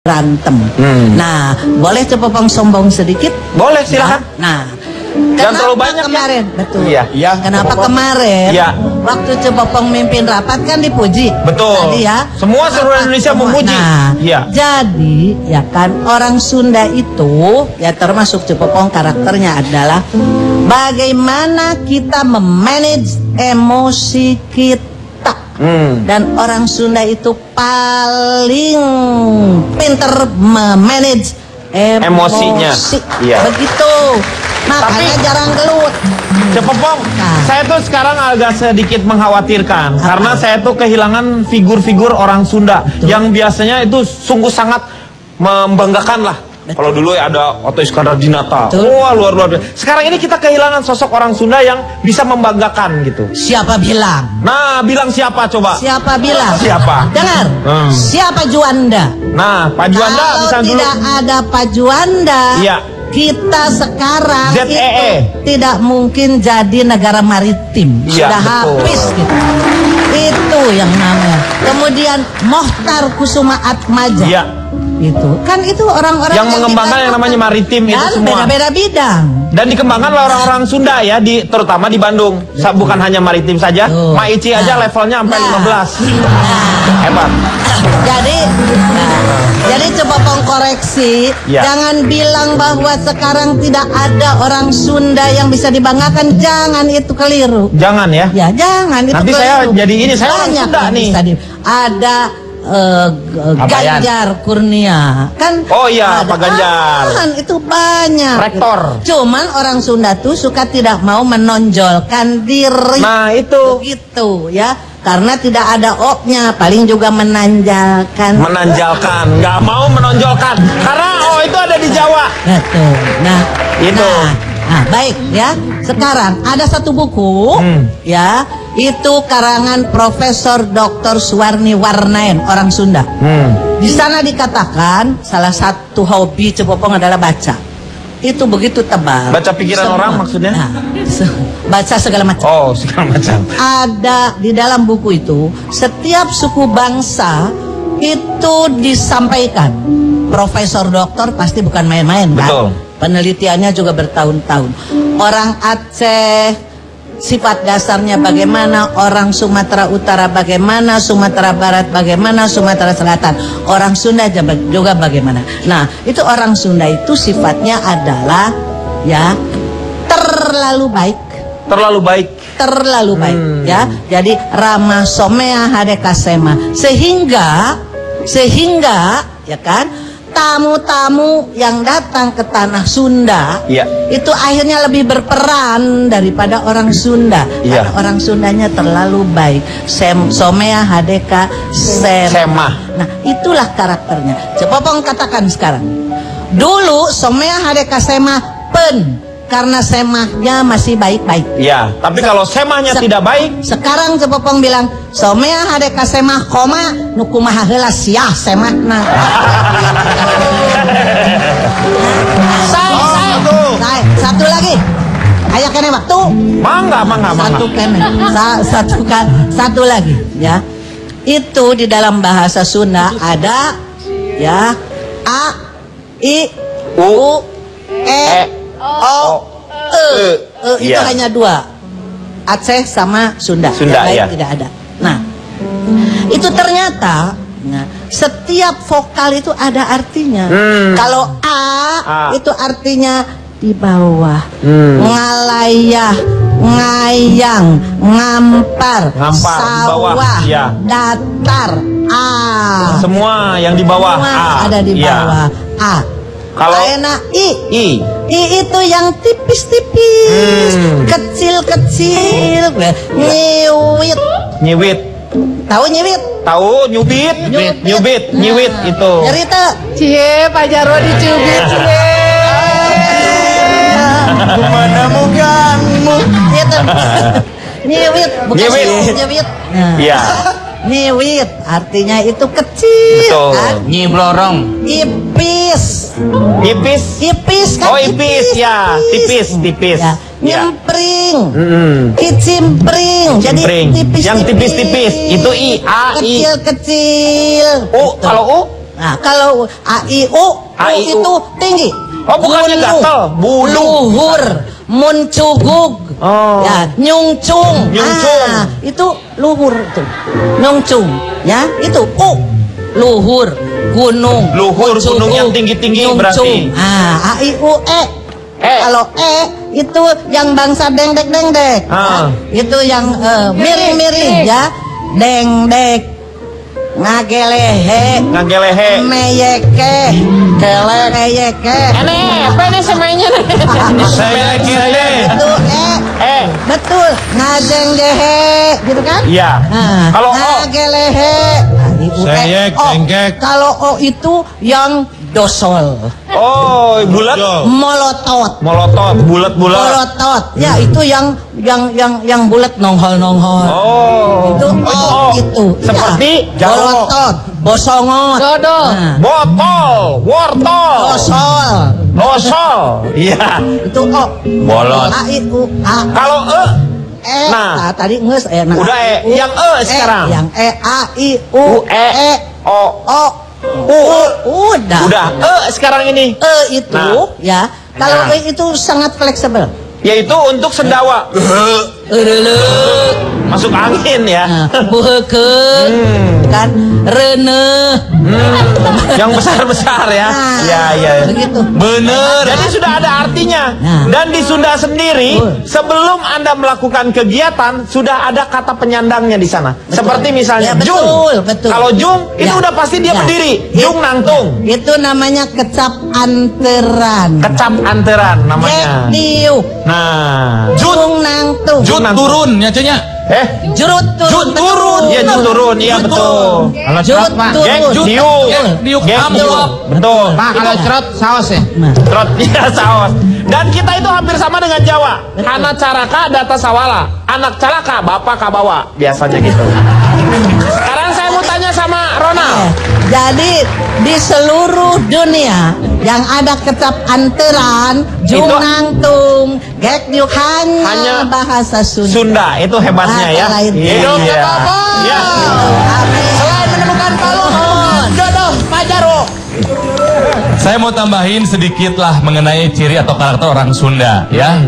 berantem. Nah, boleh Cepopong sombong sedikit? Boleh, silakan. Nah, jangan terlalu banyak kemarin, ya? betul. Iya. Kenapa kemarin? Iya. Waktu Cepopong mimpin rapat kan dipuji. Betul. Tadi ya. Semua seluruh Indonesia memuji. Nah, iya. Jadi ya kan orang Sunda itu ya termasuk Cepopong karakternya adalah bagaimana kita memanage emosi kita. Dan orang Sunda itu paling pinter memanage emosinya. Iya. Begitu. Makanya jarang gelut. Cepopong, saya tuh sekarang agak sedikit mengkhawatirkan karena saya tuh kehilangan figur-figur orang Sunda yang biasanya itu sungguh sangat membanggakan lah. Kalau dulu ya ada Oto Iskandar-Dinata, wah luar biasa. Sekarang ini kita kehilangan sosok orang Sunda yang bisa membanggakan gitu. Siapa bilang? Nah, bilang siapa coba? Siapa bilang? Siapa? Dengar. Siapa Juanda? Nah, Pak Juanda bisa dulu. Kalau tidak ada Pak Juanda, iya, kita sekarang ZEE itu tidak mungkin jadi negara maritim. Iya, Sudah betul. habis gitu. Itu yang namanya. Kemudian Mohtar Kusuma Atmaja. Iya. Itu kan itu orang-orang yang mengembangkan yang namanya maritim itu semua. Beda-beda bidang. Dan dikembangkan oleh orang-orang Sunda ya, terutama di Bandung. Bukan hanya maritim saja, Maici aja levelnya sampai 15. Hebat. Jadi Cepopong koreksi, jangan bilang bahwa sekarang tidak ada orang Sunda yang bisa dibanggakan. Jangan, itu keliru. Jangan ya. Ya jangan, itu nanti keliru. saya jadi ini, saya orang Sunda nih. Ada Ganjar Kurnia kan. Oh iya, Pak Ganjar kan itu banyak rektor. Cuman orang Sunda tuh suka tidak mau menonjolkan diri. Nah itu gitu ya, karena tidak ada O-nya, paling juga menanjalkan, nggak mau menonjolkan karena O itu ada di Jawa. Betul. Nah itu. Nah, baik ya. Sekarang ada satu buku ya, itu karangan Profesor Dr. Suwarni Warnaen, orang Sunda. Di sana dikatakan salah satu hobi Cepopong adalah baca. Itu begitu tebal. Baca pikiran orang maksudnya? Nah, baca segala macam. Oh, segala macam. Ada di dalam buku itu, setiap suku bangsa itu disampaikan. Profesor doktor pasti bukan main-main kan? Betul. Penelitiannya juga bertahun-tahun. Orang Aceh sifat dasarnya bagaimana, orang Sumatera Utara bagaimana, Sumatera Barat bagaimana, Sumatera Selatan, orang Sunda juga bagaimana. Nah, itu orang Sunda itu sifatnya adalah ya terlalu baik. Terlalu baik ya. Jadi Rama Somea Hadekasema, sehingga ya kan, tamu-tamu yang datang ke tanah Sunda itu akhirnya lebih berperan daripada orang Sunda. Karena orang Sundanya terlalu baik. Somea Hadeka Sema. Nah, itulah karakternya. Cepopong katakan sekarang. Dulu Somea Hadeka Sema karena semahnya masih baik-baik. Iya, tapi kalau semahnya tidak baik, sekarang Cepopong bilang Somea Hadeka Semah koma nukumaha heula siah semahna. Satu lagi. Aya kene waktu. Mangga. Satu kene. Satu lagi ya. Itu di dalam bahasa Sunda ada ya A, I, U, E, O, itu hanya dua, Aceh sama Sunda. Yang lain tidak ada. Nah, itu ternyata setiap vokal itu ada artinya. Kalau A itu artinya di bawah, ngalayah, ngayang, ngampar, sawah, datar, semua yang di bawah ada di bawah A. Kalau I itu yang tipis-tipis, kecil-kecil, nyiwit. Tahu nyiwit? Tahu nyubit itu. Nyerita. Cie, Pak Jarwo dicubit. Menemukanmu. Nyiwit, bukan nyewit. Iya. Nyiwit artinya itu kecil. Betul. Kan? Nyiblorong. Ipis kan? Oh, ipis ya, tipis. Ya. Nyempring, kicimpring, jadi tipis. Yang tipis-tipis itu I, A, I. Kecil-kecil. Kalau U? Nah, kalau A, I, U, itu tinggi. Oh, bukannya gatel, bulu. Luhur, muncugug. Oh. Ya, nyungcung. Nyungcung. Itu luhur itu. Nyungcung, ya, itu U. Luhur, gunung. Luhur, muncugug, gunung yang tinggi-tinggi berarti. A, I, U, E. Kalau itu yang bangsa dengdek-dengdek. Itu yang miring-miring, ya. Dengdek. Ngagelehe, meyeke, kelengeyeke. Aneh, apa nih semainya nih? Meyeke. Itu betul. Ngajenggehe, gitu kan? Iya. Kalau O, ngagelehe. Seyek, cengkek. Kalau O itu yang dosol. oh, bulat. Molotot. Molotot, bulat-bulat. Molotot. Ya, itu yang bulat nongol-nongol. Oh. Itu O itu. Seperti ya. Jawa. Bolotot, bosongot. Dodol. Botol, wortol. Dosol. Dosol. Iya. Itu O. Bolot. A, I, U, A. Kalau Nah, tadi nges nah. udah yang sekarang. Yang A, I, U, E, O, O. Udah. Udah. Sekarang ini. Itu Nah. ya. Kalau Nah. itu sangat fleksibel. Yaitu untuk sendawa. Masuk angin ya. Buheukeun. Kan rene. Yang besar-besar ya. Iya, iya. Begitu. Bener. Jadi sudah ada artinya. Nah. Dan di Sunda sendiri, Betul. sebelum Anda melakukan kegiatan, sudah ada kata penyandangnya di sana. Seperti misalnya Ya, betul, jung. betul. Kalau jung, itu Ya. udah pasti dia Ya. berdiri. Jung nangtung. Itu namanya kecap anteran. Kecap anteran namanya. Diuk. Nah. Jung nangtung. Jut turun ya cenya. Jurut turun. Jut turun. Iya, jut turun. Iya, betul. Kalau Jut cerot, Pak. Gek turun. diuk. Diuk Gek amplop. diuk. Betul. Pak, kalau cerot saus ya. Nah, Trot, iya, saos. Dan kita itu hampir sama dengan Jawa. Anak caraka data sawala. Anak caraka bapak kabawa. Biasanya gitu. Sekarang saya mau tanya sama Ronald. jadi di seluruh dunia yang ada kecap anteran, jung Itu- nangtung, gek diuk hanya Hanya bahasa Sunda. Sunda itu hebatnya ya. Bahasa lain. Iya. Hidup Jokowi. Iya. Selain menemukan paluhon, jodoh Pajaro. Saya mau tambahin sedikit lah mengenai ciri atau karakter orang Sunda ya.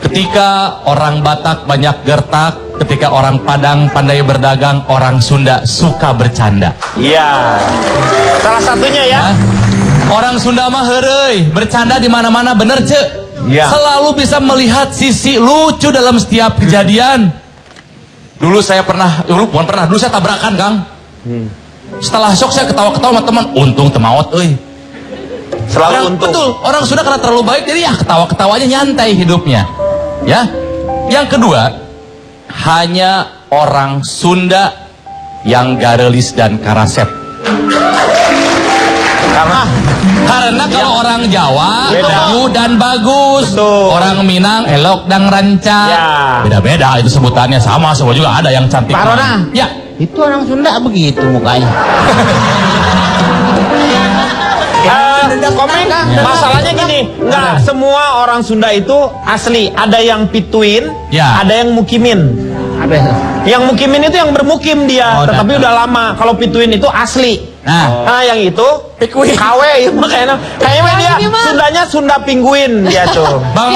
Ketika orang Batak banyak gertak, ketika orang Padang pandai berdagang, orang Sunda suka bercanda. Iya. Salah satunya ya. Hah? Orang Sunda mah heureuy, bercanda di mana-mana bener cek. Iya. Selalu bisa melihat sisi lucu dalam setiap kejadian. Dulu saya pernah, dulu saya tabrakan Kang. Setelah shock saya ketawa-ketawa sama teman, untung temawat euy. Selalu untung. Betul, orang Sunda karena terlalu baik jadi ya ketawa-ketawanya nyantai hidupnya. Ya. Yang kedua, hanya orang Sunda yang garelis dan karasep. Karena kalau orang Jawa Beda. bagu dan bagus, Betul. orang Minang elok dan ranca. Ya. Beda-beda itu sebutannya sama, semua juga ada yang cantik. Pak Rona. Ya. Itu orang Sunda begitu mukanya. Komen, masalahnya gini, nggak semua orang Sunda itu asli. Ada yang pituin, Ya. ada yang mukimin. Apa itu? Yang mukimin itu yang bermukim dia, Oh, tetapi datang. udah lama. Kalau pituin itu asli. Nah. Yang itu KW ya makanya. Kayaknya dia Sundanya Sunda Pingguin dia tuh. Bang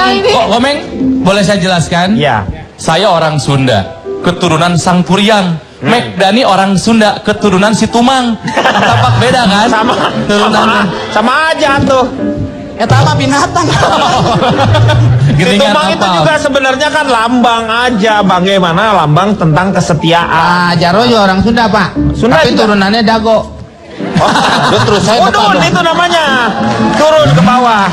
Komeng, boleh saya jelaskan? Iya. Saya orang Sunda, keturunan Sang Puryang. Mek Dani orang Sunda, keturunan si Tumang. Tampak beda kan? Sama aja tuh. Eta mah binatang. Si Geningan Tumang itu apa? juga sebenarnya kan lambang aja, bagaimana lambang tentang kesetiaan. Jaro juga orang Sunda, Pak. Sunda Tapi juga. turunannya Dago. Terus saya Udun itu namanya. Turun ke bawah.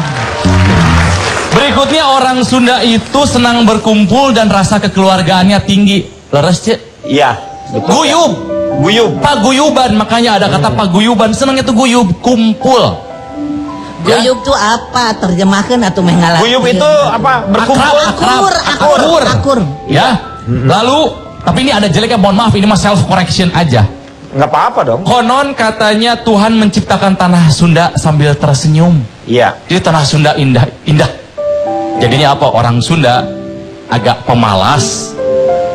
Berikutnya orang Sunda itu senang berkumpul dan rasa kekeluargaannya tinggi. Leres cek? Iya. Guyub. Guyub. Paguyuban, makanya ada kata paguyuban. Senangnya itu guyub, kumpul. Ya? Guyub tuh apa? Terjemahkan atau mengalah. Guyub itu apa? Berkumpul. Akur. Ya. Lalu, tapi ini ada jeleknya, mohon maaf, ini mah self correction aja. Nggak apa-apa dong. Konon katanya Tuhan menciptakan tanah Sunda sambil tersenyum. Iya. Jadi tanah Sunda indah. Jadinya apa? Orang Sunda agak pemalas.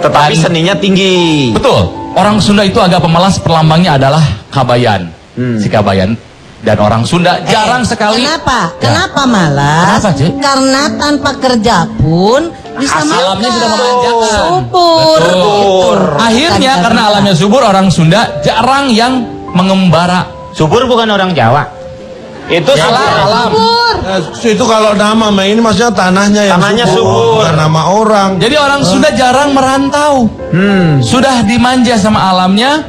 Tetapi Dan- seninya tinggi. Betul. Orang Sunda itu agak pemalas, perlambangnya adalah kabayan. Sikabayan dan orang Sunda jarang sekali. Kenapa? Ya. Kenapa malas? Kenapa, Cik? Karena tanpa kerja pun bisa Alamnya makan. sudah memanjakan. Subur. Betul. Itu. Akhirnya Bukan karena alamnya subur, orang Sunda jarang yang mengembara. Subur bukan orang Jawa. Itu alam. Subur. Itu kalau nama mah ini maksudnya tanahnya yang Tanahnya subur. bukan nama orang. Jadi orang Sunda jarang merantau. Sudah dimanja sama alamnya.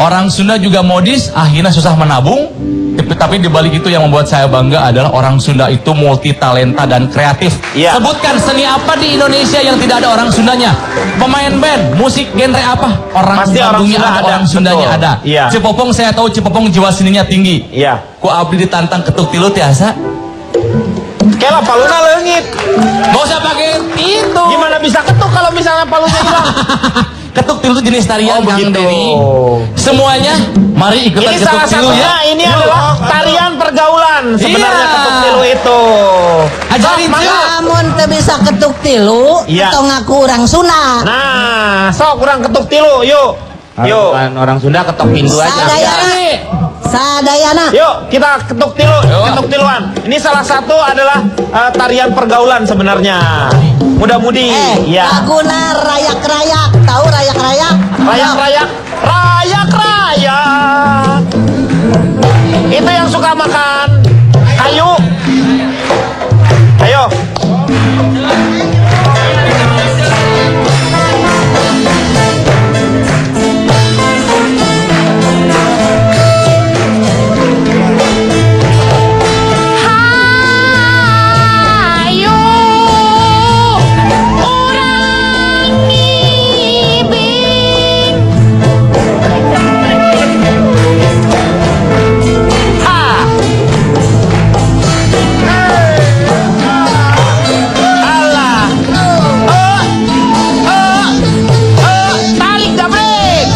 Orang Sunda juga modis, akhirnya susah menabung. Tapi dibalik itu yang membuat saya bangga adalah orang Sunda itu multi talenta dan kreatif. Iya. Sebutkan seni apa di Indonesia yang tidak ada orang Sundanya? Pemain band, musik genre apa? Orang Pasti orang Bandungnya Sunda ada, ada, orang Sundanya betul. ada. Iya. Cepopong saya tahu Cepopong jiwa seninya tinggi. Iya. Ku abdi ditantang ketuk tilu tiasa. Kela paluna leungit. Gak usah pakai itu. Gimana bisa ketuk kalau misalnya palunya hilang? Ketuk tilu itu jenis tarian, Oh, Kang begitu. Dewi. Semuanya, mari ikutan Ini ketuk salah tilu satunya, ya. ini adalah tarian pergaulan sebenarnya Iya. ketuk tilu itu. Ajarin Sok, Cil. Namun teu bisa ketuk tilu, Iya. atau ngaku orang Sunda. Nah, sok kurang ketuk tilu, yuk. Yuk. Bukan orang Sunda ketok pintu aja. Sadayana. Sadayana. Yuk, kita ketuk tilu, ketuk tiluan. Ini salah satu adalah tarian pergaulan sebenarnya. Muda-mudi, ya. Laguna rayak-rayak. Tahu rayak-rayak? Rayak-rayak, rayak-rayak. Itu yang suka makan kayu. Ayo. Tarik jabrik.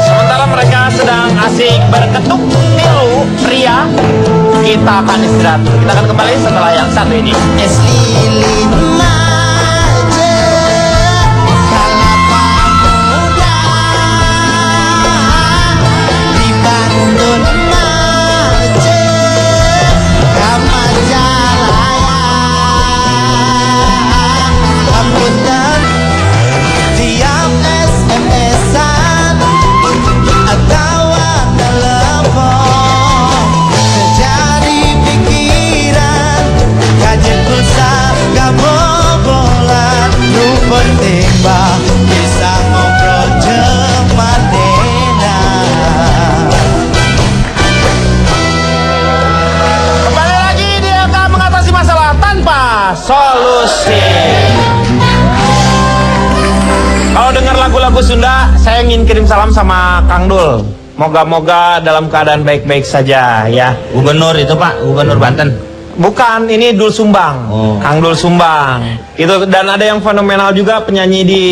Sementara mereka sedang asik berketuk tilu pria, kita akan istirahat. Kita akan kembali setelah yang satu ini. Es lilin aja kalapa muda di Bandung aja Kamajalaya Apunten tiap SMS-an atau telepon jadi pikiran kajet pulsa kabobolan nu penting bah bisa ngobrol jeung manehna. Kembali lagi di angka mengatasi masalah tanpa solusi. Kalau dengar lagu-lagu Sunda, saya ingin kirim salam sama Kang Dul. Moga-moga dalam keadaan baik-baik saja ya. Gubernur itu Pak, Gubernur Banten. Bukan, ini Dul Sumbang, Oh. Kang Dul Sumbang. Itu dan ada yang fenomenal juga penyanyi di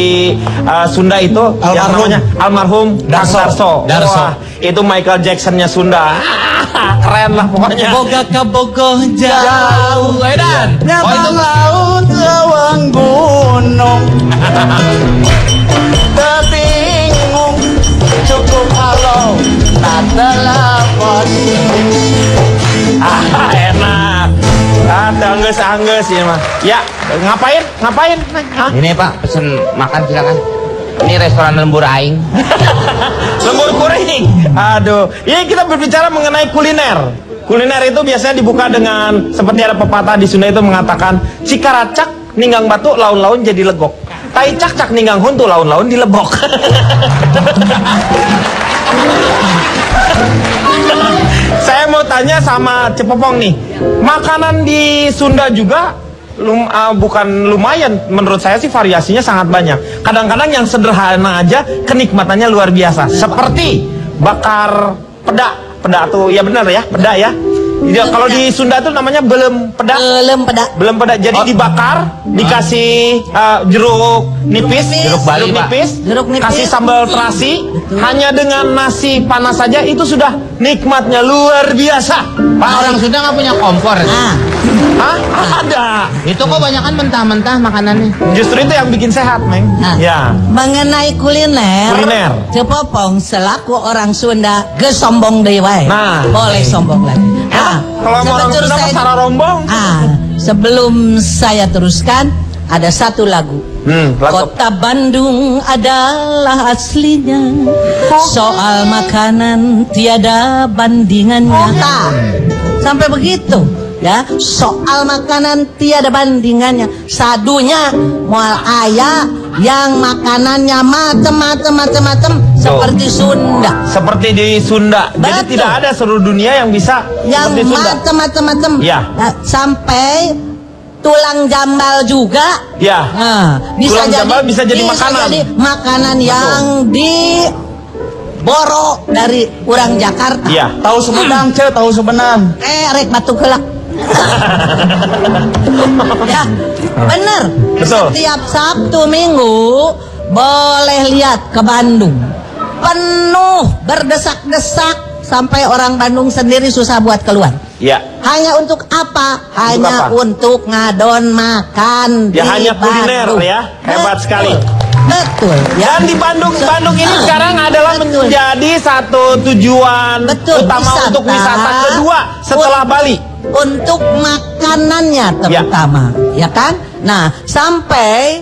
Sunda itu, yang namanya almarhum Kang Darso. Darso. Wah, itu Michael Jacksonnya Sunda. Keren lah pokoknya. Boga ka bogoh jauh. Edan. Oh itu laut lawang gunung Tebingung cukup halo tak telepon. Enak. Angges ini mah. Ya, ngapain? Hah? Ini Pak, pesen makan silakan. Ini restoran lembur aing. Lembur kuring. Aduh, ini kita berbicara mengenai kuliner. Kuliner itu biasanya dibuka dengan seperti ada pepatah di Sunda itu mengatakan cikaracak ninggang batu laun-laun jadi legok. Tai cak-cak ninggang huntu laun-laun dilebok. Saya mau tanya sama Cepopong nih, makanan di Sunda juga bukan lumayan, menurut saya sih variasinya sangat banyak. Kadang-kadang yang sederhana aja kenikmatannya luar biasa. Seperti bakar peda tuh, ya benar ya, peda ya. Ya, kalau di Sunda tuh namanya belem pedak. Belum pedak. Belum pedak. Jadi dibakar, dikasih jeruk nipis, Jeruk Bali, Pak. Jeruk nipis. kasih sambal terasi. Hanya dengan nasi panas saja itu sudah nikmatnya luar biasa. Pak, orang Sunda nggak punya kompor. Nah, Hah? Ada. Itu kok banyak kan mentah-mentah makanannya. Justru itu yang bikin sehat, Meng. nah. Ya. Mengenai kuliner. Kuliner. Cepopong selaku orang Sunda gesombong deui wae. Nah. Boleh sombong lagi. Nah, Kalau mau orang sebelum Sunda mah Sarah rombong. sebelum saya teruskan ada satu lagu. Lagu. Kota Bandung adalah aslinya. Soal makanan tiada bandingannya. Nah, sampai begitu. Ya, soal makanan tiada bandingannya. Sadunya moal aya yang makanannya macam-macam seperti Sunda. Seperti di Sunda. Jadi Betul. tidak ada seluruh dunia yang bisa Yang seperti Sunda. macam-macam. Ya. Nah, sampai tulang jambal juga. Ya. Nah, Tulang jambal bisa jadi makanan. jadi makanan yang diboro dari orang Jakarta. Iya. Tahu Sumedang, Ce, tahu Sumedang. Rek batu kelak. Ya, bener. Betul. Setiap Sabtu Minggu boleh lihat ke Bandung. Penuh berdesak-desak sampai orang Bandung sendiri susah buat keluar. Ya. Hanya untuk apa? Hanya apa? untuk ngadon makan Ya, di hanya kuliner Bandung. ya. Hebat Betul. sekali. Betul. Ya. Dan di Bandung ini sekarang adalah Betul. menjadi satu tujuan Betul, utama wisata. untuk wisata kedua setelah Bali. Untuk makanannya terutama, ya kan? Nah, sampai